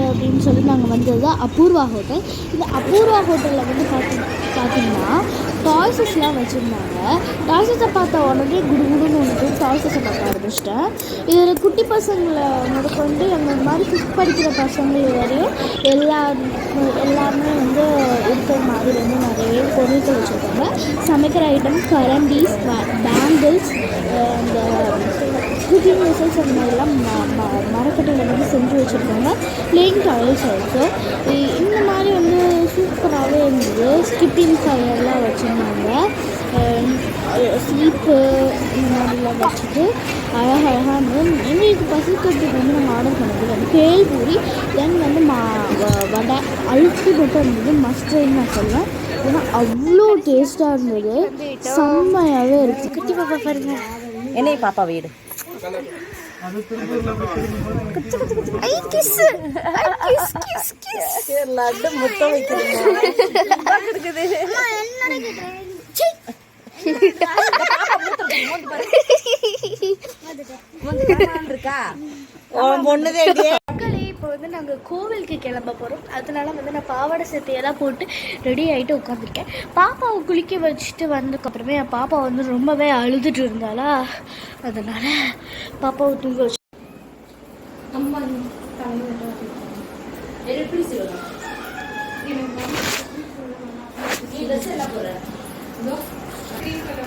அப்படின்னு சொல்லி நாங்கள் வந்தது தான் அபூர்வா ஹோட்டல். இந்த அபூர்வா ஹோட்டலில் வந்து பார்த்தீங்கன்னா டாய்ஸஸ்லாம் வச்சுருந்தாங்க. டாய்ஸஸை பார்த்த உடனே குடுகுடுன்னு ஒன்று டாய்ஸஸை பார்க்க ஆரம்பிச்சிட்டேன். இதில் குட்டி பசங்களை முதற்கொண்டு எங்கள் மாதிரி 5th படிக்கிற பசங்கள் வரையும் எல்லாருமே வந்து இருக்கிற மாதிரி வந்து நிறைய பொருட்கள் வச்சுருக்காங்க. சமைக்கிற ஐட்டம், கரண்டிஸ், பேங்கிள்ஸ், இந்த குக்கிங் மிஷின்ஸ் அந்த மாதிரிலாம் மரக்கட்டையில் வந்து செஞ்சு வச்சுருக்காங்க. பிளேயிங் டாய்ஸ் ஆல்சோ இந்த மாதிரி வந்து சூப்பராகவே இருந்தது. ஸ்கிப்பிங் ஃபயர்லாம் வச்சுருந்தாங்க. ஸ்லீப்பு இந்த மாதிரிலாம் வச்சுட்டு அழகழகாக இருந்தது. எங்களுக்கு பசிக்கிறதுக்கு வந்து நம்ம ஆர்டர் பண்ணது வந்து பேல்பூரி, தென் வந்து வடை, அல்டிமேட்டாக இருந்தது. மஸ்ட்ன்னு நான் சொல்லுவேன். ஏன்னா அவ்வளோ டேஸ்ட்டாக இருந்தது. செம்மையாகவே இருக்குது. குட்டி பாப்பா பாருங்க. என்னைய பாப்பா வீடு லட்டு முட்டை வைக்கிறது இப்போ வந்து நாங்கள் கோவிலுக்கு கிளம்ப போகிறோம். அதனால வந்து நான் பாவாடை சட்டையெல்லாம் போட்டு ரெடி ஆகிட்டு உட்காந்துருக்கேன். பாப்பாவை குளிக்க வச்சுட்டு வந்ததுக்கப்புறமே என் பாப்பா வந்து ரொம்பவே அழுதுட்டு இருந்தாளா, அதனால் பாப்பாவை தூங்க வச்சு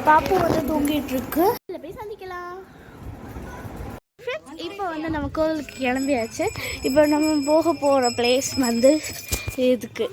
பாப்பா வந்து தூங்கிட்டு இருக்கு. போய் சந்திக்கலாம். இப்போ வந்து நம்ம கோவிலுக்கு கிளம்பியாச்சு. இப்போ நம்ம போக போகிற பிளேஸ் வந்து இதுக்கு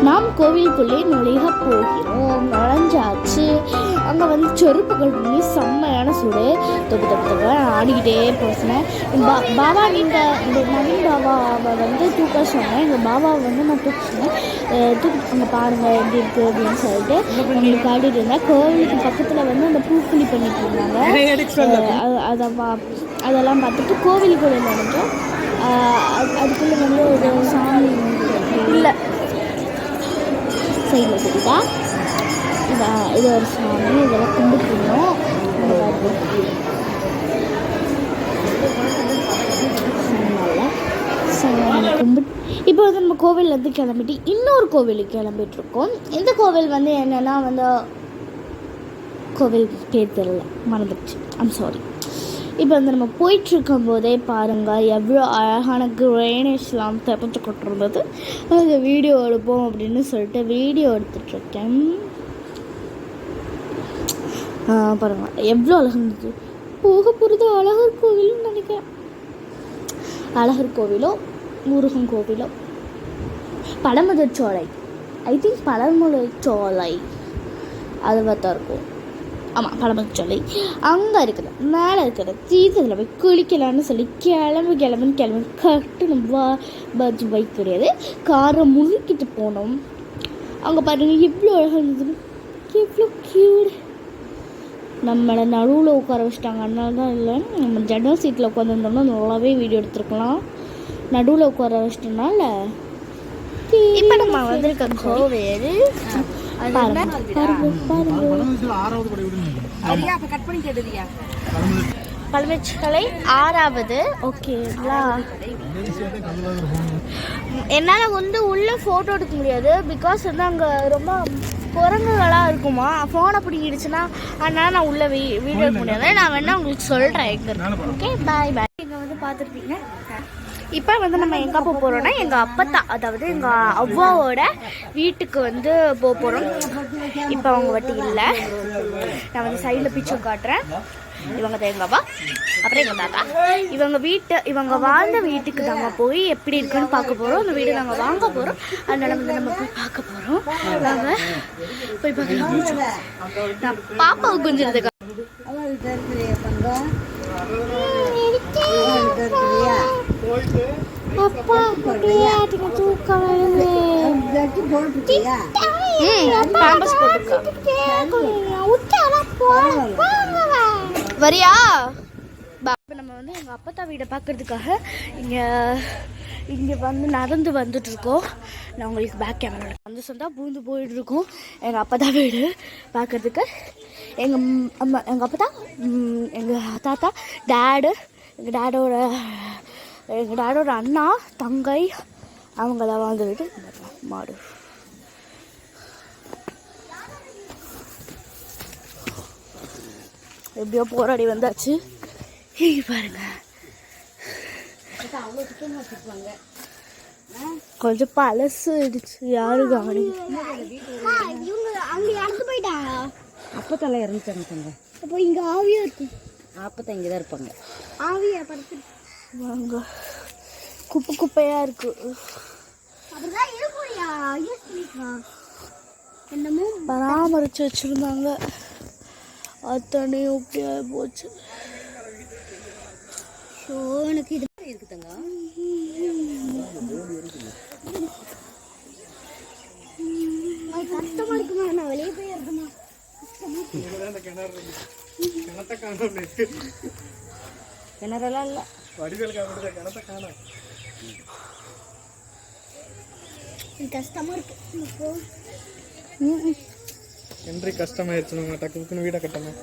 நாம் கோவிலுக்குள்ளே நுழைய போகிறோம். நுழைஞ்சாச்சு. அங்கே வந்து செருப்புகள் பண்ணி செம்மையான சுடு தொப்பு ஆடிக்கிட்டே போசினேன். பாபா நீங்கள் இந்த நவீன் பாபாவை வந்து தூக்க சொன்னேன். எங்கள் பாபாவை வந்து நான் தூக்க சொன்னேன். அங்கே பாருங்கள் எப்படி இருக்குது அப்படின்னு சொல்லிட்டு உங்களுக்கு ஆடிட்டு இருந்தேன். கோவிலுக்கு பக்கத்தில் வந்து அந்த பூக்குழி பண்ணிட்டு இருந்தாங்க. அதெல்லாம் பார்த்துட்டு கோவிலுக்குள்ளே நினைச்சோம். அதுக்குள்ளே வந்து ஒரு சாமி இல்லை சைடில் தெரியுதா, இது ஒரு சாமி. இதெல்லாம் கும்பிட்டுருந்தோம். இப்போ வந்து நம்ம கோவிலேருந்து கிளம்பிட்டு இன்னொரு கோவிலுக்கு கிளம்பிட்டுருக்கோம். இந்த கோவில் வந்து என்னென்னா வந்து கோவில் பேர் தெரியல, மறந்துடுச்சு, ஐம் சாரி. இப்போ வந்து நம்ம போயிட்டுருக்கும் போதே பாருங்கள் எவ்வளோ அழகான கிரேனிஷ்லாம் தெப்பத்து கொட்டிருந்தது. அந்த வீடியோ எடுப்போம் அப்படின்னு சொல்லிட்டு வீடியோ எடுத்துகிட்ருக்கேன். பாருங்கள் எவ்வளோ அழகாக இருந்தது. போக போகிறது அழகர் கோவில்னு நினைக்கிறேன். அழகர் கோவிலோ முருகன் கோவிலோ பழமுதிர்ச்சோலை, ஐ திங்க் பழமுதிர்ச்சோலை அதுவாக தான் இருக்கும். ஆமாம், பழமுதிர்ச்சோலை அங்கே இருக்குது, மேலே இருக்குது. தீர்த்தத்தில் போய் குளிக்கலான்னு சொல்லி கிளம்புன்னு கரெக்டு பஜ் பைக் கிடையாது, காரை முழுக்கிட்டு போனோம். அங்கே பாருங்கள் எவ்வளோ அழகாக இருந்தது, எவ்வளோ க்யூட். நம்மளை நடுவில் உட்கார வச்சிட்டாங்க, அதனால தான் இல்லை. நம்ம ஜன்னல் சீட்டில் உட்காந்துருந்தோம்னா நல்லாவே வீடியோ எடுத்துருக்கலாம். நடுவில் உட்கார வச்சிட்டனால இப்போ நம்ம வந்திருக்க கோவில் பழமுதிர்ச்சோலை 6வது. ஓகேங்களா, என்னால் வந்து உள்ளே ஃபோட்டோ எடுக்க முடியாது, பிகாஸ் வந்து அங்கே ரொம்ப குரங்குகளாக இருக்குமா, ஃபோனை பிடிக்கிடுச்சுன்னா, அதனால் நான் உள்ளே வீடியோ எடுக்க முடியாது. நான் வேணா உங்களுக்கு சொல்கிறேன் எங்கே இருக்கு. ஓகே, பாய் பாய். இங்கே வந்து பார்த்துருப்பீங்க. இப்போ வந்து நம்ம எங்கே போக போகிறோன்னா எங்கள் அப்பத்தா, அதாவது எங்கள் அவ்வாவோட வீட்டுக்கு வந்து போக போகிறோம். இப்போ அவங்க வட்டி இல்லை, நான் வந்து சைடில் பிக்சர் காட்டுறேன். இவங்க தான் எங்கள் அவ்வா, அப்புறம் எங்கள் தாத்தா. இவங்க வாழ்ந்த வீட்டுக்கு நாங்கள் போய் எப்படி இருக்குன்னு பார்க்க போகிறோம். அந்த வீடு நாங்கள் வாங்க போகிறோம், அதனால வந்து நம்ம போய் பார்க்க போகிறோம். நாங்கள் போய் பார்க்கலாம். நான் பாப்பாவுக்கு கொஞ்சம் இதுக்கு அப்பா தூக்கம் வரியா? நம்ம வந்து எங்கள் அப்பத்தா வீடை பார்க்கறதுக்காக இங்கே வந்து நடந்து வந்துட்டுருக்கோம். நான் உங்களுக்கு பேக் கேமரா வந்து சொன்னால் பூந்து போயிட்டுருக்கோம். எங்கள் அப்பத்தா வீடு பார்க்குறதுக்கு எங்கள் அப்பத்தா, எங்கள் தாத்தா, எங்கள் டேடோட அண்ணா, தங்கை, அவங்களாம் வாழ்ந்துட்டு மாடு. எப்படியோ போராடி வந்தாச்சு. பாருங்க கொஞ்சம் பழசு ஆயிடுச்சு, யாரும் போயிட்டாங்க. அப்பத்தெல்லாம் இறந்துட்டாங்க. அப்போ இங்கே ஆவியா இருக்கு. அப்பத்தான் இங்கே தான் இருப்பாங்க. ஆவியா படுத்து வாங்க, குப்பையாக இருக்கு. என்னமோ பராமரித்து வச்சுருந்தாங்க, அத்தனை அப்படியே போச்சு. ஸோ எனக்கு இது இருக்குதுங்க. கஷ்டமா இருக்குமா? நான் வெளியே போய் இருக்குமா? கிணறெல்லாம் இல்லை, கஷ்டமா இருக்கு. என்று கஷ்டமாயிருச்சு, டக்குன்னு வீடை கட்டணும்.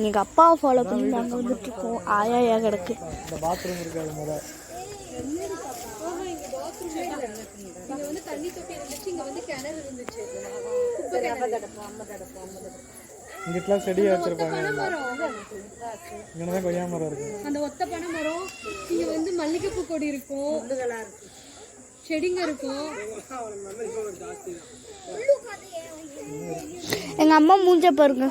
எங்கள் அப்பாவை ஃபாலோ பண்ணி நாங்கள் வந்துட்டு இருக்கோம். ஆயா கிடக்கு. இந்த பாத்ரூம் இருக்காது முதல்ல. இங்கிட்டலாம் செடியை வச்சிருப்பாங்க. இங்கதான் கொய்யா மரம் இருக்கு, அந்த ஒத்த பனை மரம். இங்க வந்து மல்லிகைப்பூ கொடி இருக்கும், செடிங்க இருக்கும். எங்க அம்மா மூஞ்ச பாருங்க,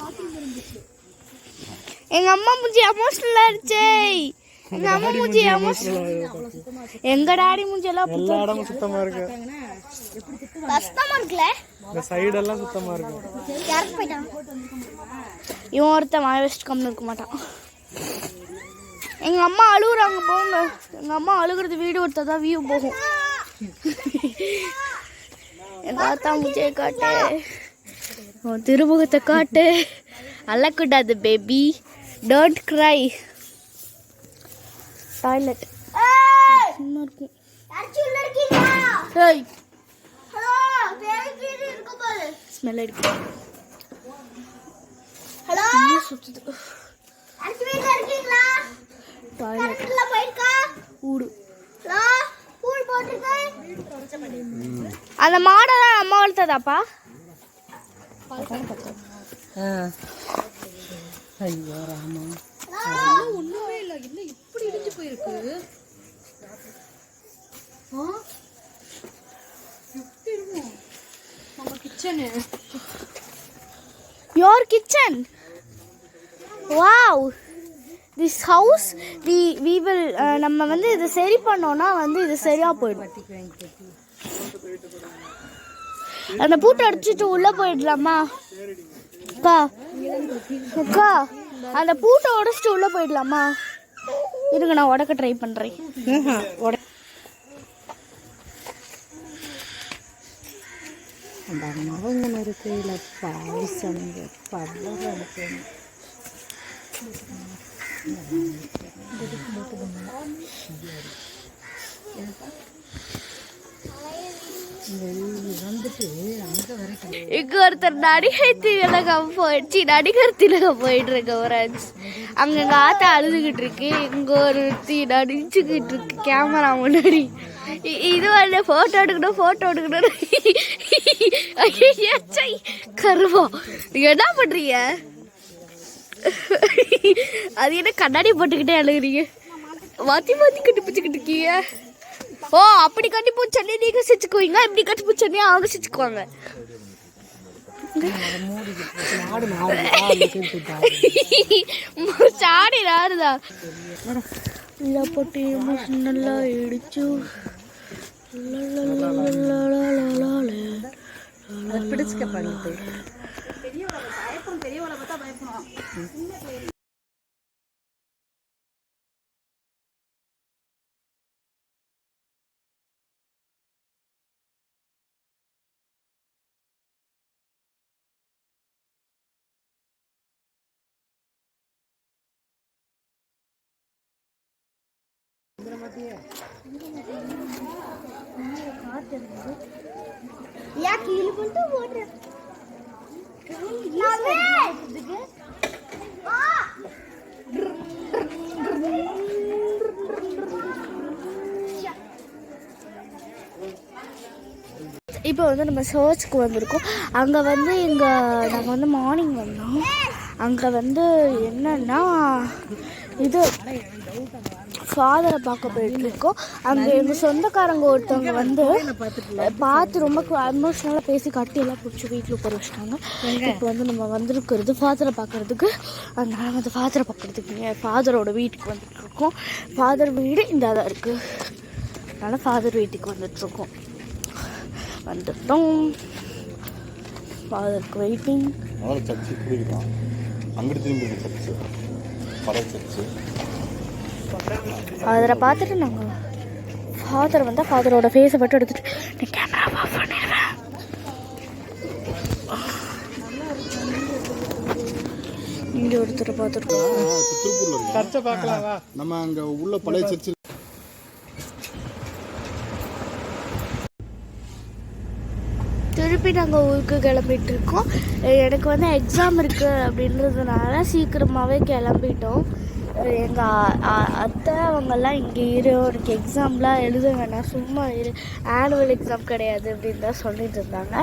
எங்க அம்மா மூஞ்சி எமோஷனல் ஆயிடுச்சே. எங்க அம்மா மூஞ்சி எமோஷனல். எங்க டாடி மூஞ்சி எல்லாம் எல்லா இடமும் சுத்தமா இருக்கு. கஷ்டமா இருக்குல, இந்த சைடு எல்லாம் சுத்தமா இருக்கு. யாருக்கு போயிட்டான் இவன் ஒருத்தன் வாய் வச்சுட்டு கம்னு இருக்க மாட்டான். எங்க அம்மா அழுகுறாங்க, போங்க. எங்க அம்மா அழுகுறது வீடியோ எடுத்தா தான் வியூ போகும். எங்க தாத்தா மூஞ்சியை காட்டு, திருமுகத்தை காட்டு. அழக்கூடாது baby, don't cry. Toilet smell அடிக்கு. டாய்லெட் ஊடு அந்த மாடெல்லாம் நம்ம வளர்த்ததாப்பா? ஐயோ ராமா, ஒண்ணுமே இல்ல. என்ன இப்படி இடிஞ்சு போயிருக்கு? எப்படி இருக்கும் நம்ம kitchen? Your kitchen. Wow. This house we will நம்ம வந்து இது சரி பண்ணோம்னா வந்து இது சரியா போயிடும். அந்த பூட்டை அடிச்சிட்டு உள்ள போயிடலாமா அக்கா? அக்கா அந்த பூட்டை உடைச்சிட்டு உள்ள போயிடலாமா? இருங்க நான் உடைக்க ட்ரை பண்றேன். அந்த மரங்கள் இருக்கு, இல்லை பாயசங்க பவர் இருக்கு. இங்க ஒருத்தர் நடிகர் திலகம் போயிட்டு இருக்க ஃப்ரெண்ட்ஸ். அங்கங்க ஆத்தா அழுதுகிட்டு இருக்கு, இங்க ஒருத்தி நடிச்சுக்கிட்டு இருக்கு கேமரா முன்னாடி. இது வந்து போட்டோ எடுக்கணும். கருவா, நீங்க என்ன பண்றீங்க? அது என்ன கண்ணாடி போட்டுக்கிட்டே அழுகுறீங்க? மாத்தி கட்டிப்பிச்சுக்கிட்டு இருக்கீங்க. ஓ அப்படி கட்டிப்பூச்சன்னே நீங்க செச்சுக்குவீங்க, இப்படி கட்டிப்பூச்சன்னே அவங்க செச்சுக்குவாங்க. சாடி நாருதா இல்லை போட்டு நல்லா இடிச்சு பிடிச்சுக்க பண்ணிட்டு இப்போ வந்து நம்ம சர்ச்சுக்கு வந்திருக்கோம். அங்கே வந்து நாங்கள் வந்து மார்னிங் வந்தோம். அங்கே வந்து என்னன்னா இது ஃபாதரை பார்க்க போயிட்டுருக்கோம். அங்கே எங்கள் சொந்தக்காரங்க ஒருத்தவங்க வந்து பார்த்து ரொம்ப எமோஷ்னலாக பேசி கட்டியெல்லாம் பிடிச்சி வீட்டில் உட்கார வச்சிட்டாங்க. இப்போ வந்து நம்ம வந்திருக்கிறது ஃபாதரை பார்க்குறதுக்கு. அதனால வந்து ஃபாதரை பார்க்குறதுக்கு ஃபாதரோட வீட்டுக்கு வந்துட்டுருக்கோம். ஃபாதர் வீடு இந்த தான் இருக்குது. அதனால் ஃபாதர் வீட்டுக்கு வந்துட்டுருக்கோம். வந்துட்டோம். ஃபாதருக்கு வெயிட்டிங். அதில் பார்த்துட்டு நாங்கள் ஃபாதர் வந்தால் ஃபாதரோட ஃபேஸை மட்டும் எடுத்துட்டு நான் கேமரா ஆஃப் பண்ணிடுவேன். இங்கே ஒருத்தரை பார்த்துருக்கோம். சர்ச்சை பார்க்கலாம். நம்ம அங்கே உள்ள பழைய சர்ச்சு திருப்பி நாங்கள் ஊருக்கு கிளம்பிட்டு இருக்கோம். எனக்கு வந்து எக்ஸாம் இருக்குது அப்படின்றதுனால சீக்கிரமாகவே கிளம்பிட்டோம். எங்கள் அத்தை அவங்கெல்லாம் இங்கே உனக்கு எக்ஸாம்லாம் எழுத வேணாம், சும்மா ஆனுவல் எக்ஸாம் கிடையாது அப்படின்னு தான் சொல்லிட்டு இருந்தாங்க.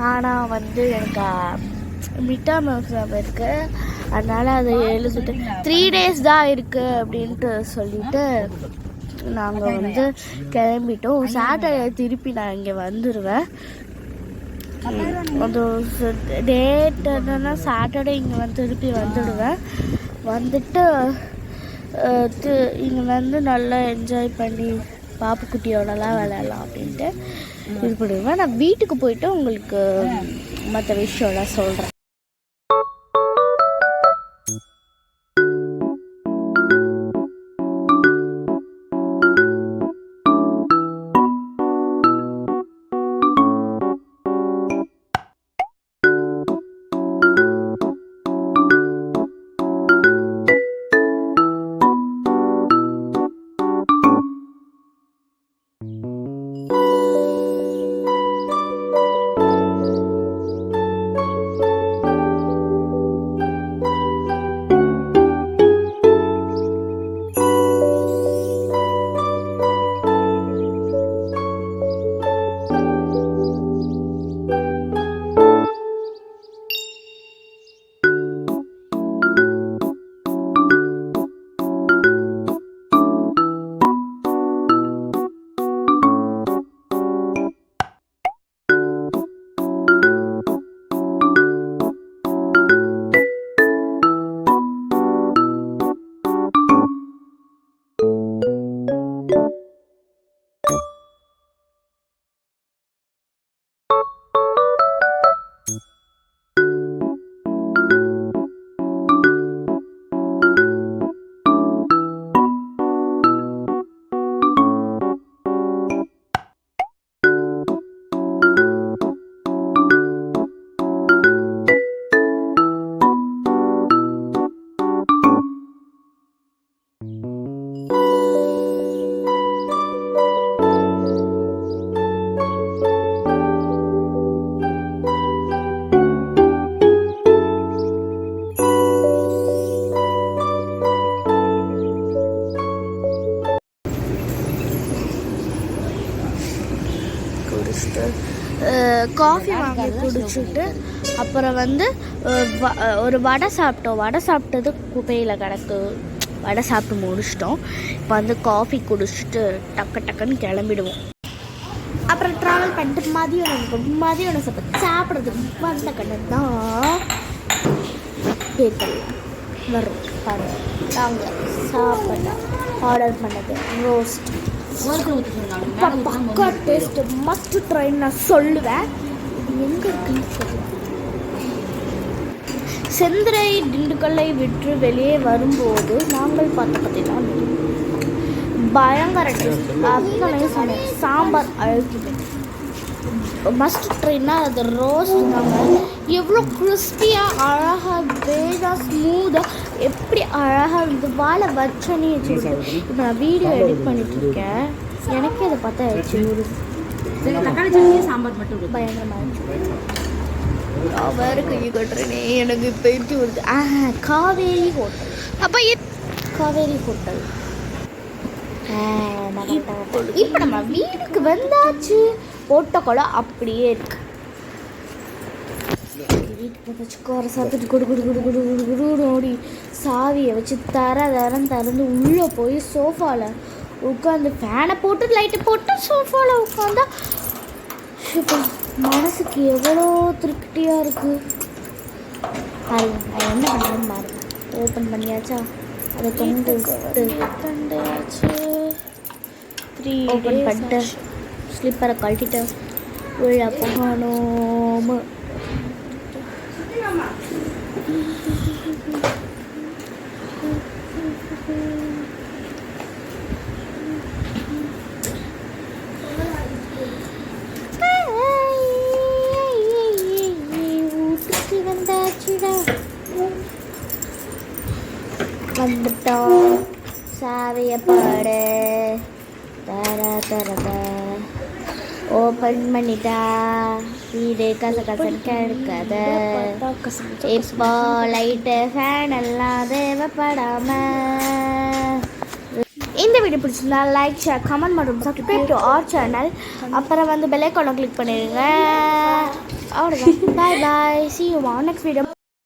ஆனால் வந்து எனக்கு மிட் டேர்ம் எக்ஸாம் இருக்குது, அதனால் அதை எழுதிட்டு 3 days தான் இருக்குது அப்படின்ட்டு சொல்லிவிட்டு நாங்கள் வந்து கிளம்பிட்டோம். சாட்டர்டே திருப்பி நான் இங்கே வந்துடுவேன். அது டேட் என்னன்னா சாட்டர்டே இங்கே வந்து திருப்பி வந்துடுவேன். வந்துட்டு இங்கே வந்து நல்லா என்ஜாய் பண்ணி பாப்புக்குட்டியோடலாம் விளையாடலாம் அப்படின்ட்டு இது பண்ணுவேன். நான் வீட்டுக்கு போயிட்டு உங்களுக்கு மற்ற விஷயம்லாம் சொல்கிறேன். குடிச்சிட்டு காஃபி வாங்கி குடிச்சிட்டு அப்புறம் வந்து ஒரு வடை சாப்பிட்டோம். வடை சாப்பிட்டது குப்பையில் கிடக்கு. வடை சாப்பிட்டு முடிச்சிட்டோம். இப்போ வந்து காஃபி குடிச்சிட்டு டக்குன்னு கிளம்பிடுவோம். அப்புறம் ட்ராவல் பண்ணிட்டு மதியம் சாப்பிட்றதுக்கு வந்த கடை தான் பேக்கல் வரும் பாருங்க. நாங்கள் சாப்பிட ஆர்டர் பண்ணது ரோஸ்ட் பக்கா டேஸ்ட், மஸ்ட் ட்ரை நான் சொல்லுவேன். எங்கே இருக்குன்னு சொல்லுவேன். செந்துரை திண்டுக்கல்லை விட்டு வெளியே வரும்போது நாங்கள் பார்த்த பார்த்தீங்கன்னா பயங்கர டேஸ்ட். அத்தனை சமையல் சாம்பார் அழுத்துவேன். மஸ்ட் ட்ரைன்னா அது ரோஸ்ட் தாங்க. எவ்வளோ கிறிஸ்பியாக அழகாக வேகாக ஸ்மூத்தாக எப்படி அழகாக இருந்து வாழை வச்சனே வச்சுருக்கேன். இப்போ நான் வீடியோ எடிட் பண்ணிட்டு இருக்கேன். எனக்கே அதை பார்த்தா ஆயிடுச்சு. தக்காளி சட்னி சாம்பார் மட்டும் பயங்கரமாக இருந்துச்சு. வேறு கை கட்டுறேனே எனக்கு போயிட்டு வருது. காவேரி ஹோட்டல். அப்போ காவேரி ஹோட்டல். இப்போ நம்ம வீட்டுக்கு வந்தாச்சு. ஓட்டக்குளம் அப்படியே இருக்கு. வீட்டுக்கு வந்தாச்சு. குறை சாப்பிட்டு குடு ஓடி சாவியை வச்சு திறந்து உள்ளே போய் சோஃபாவில் உட்காந்து ஃபேனை போட்டு லைட்டை போட்டு சோஃபாவில் உட்காந்தா மனசுக்கு எவ்வளோ திருப்தியாக இருக்குது பாருங்க. நான் என்ன பண்ணுறேன்னு பாருங்க. ஓப்பன் பண்ணியாச்சா? அதை கண்டாச்சு. ஓப்பன் பண்ணிட்டு ஸ்லிப்பரை கழட்டிட்டு உள்ள போகணும். வந்துட்டோம். சாவியை பாடு தர ஓப்பன் பண்ணிட்டா வீடு கசகசன்னு கிடக்காத. இப்போ லைட்டு ஃபேன் எல்லாம் தேவைப்படாம. இந்த வீடியோ பிடிச்சிருந்தா லைக், ஷேர், கமெண்ட் மற்றும் சப்ஸ்கிரைப் டு அவர் சேனல். அப்புறம் வந்து பெல் ஐகானை கிளிக் பண்ணிடுங்க. அவ்வளோதான். பாய் பாய். See you on next video.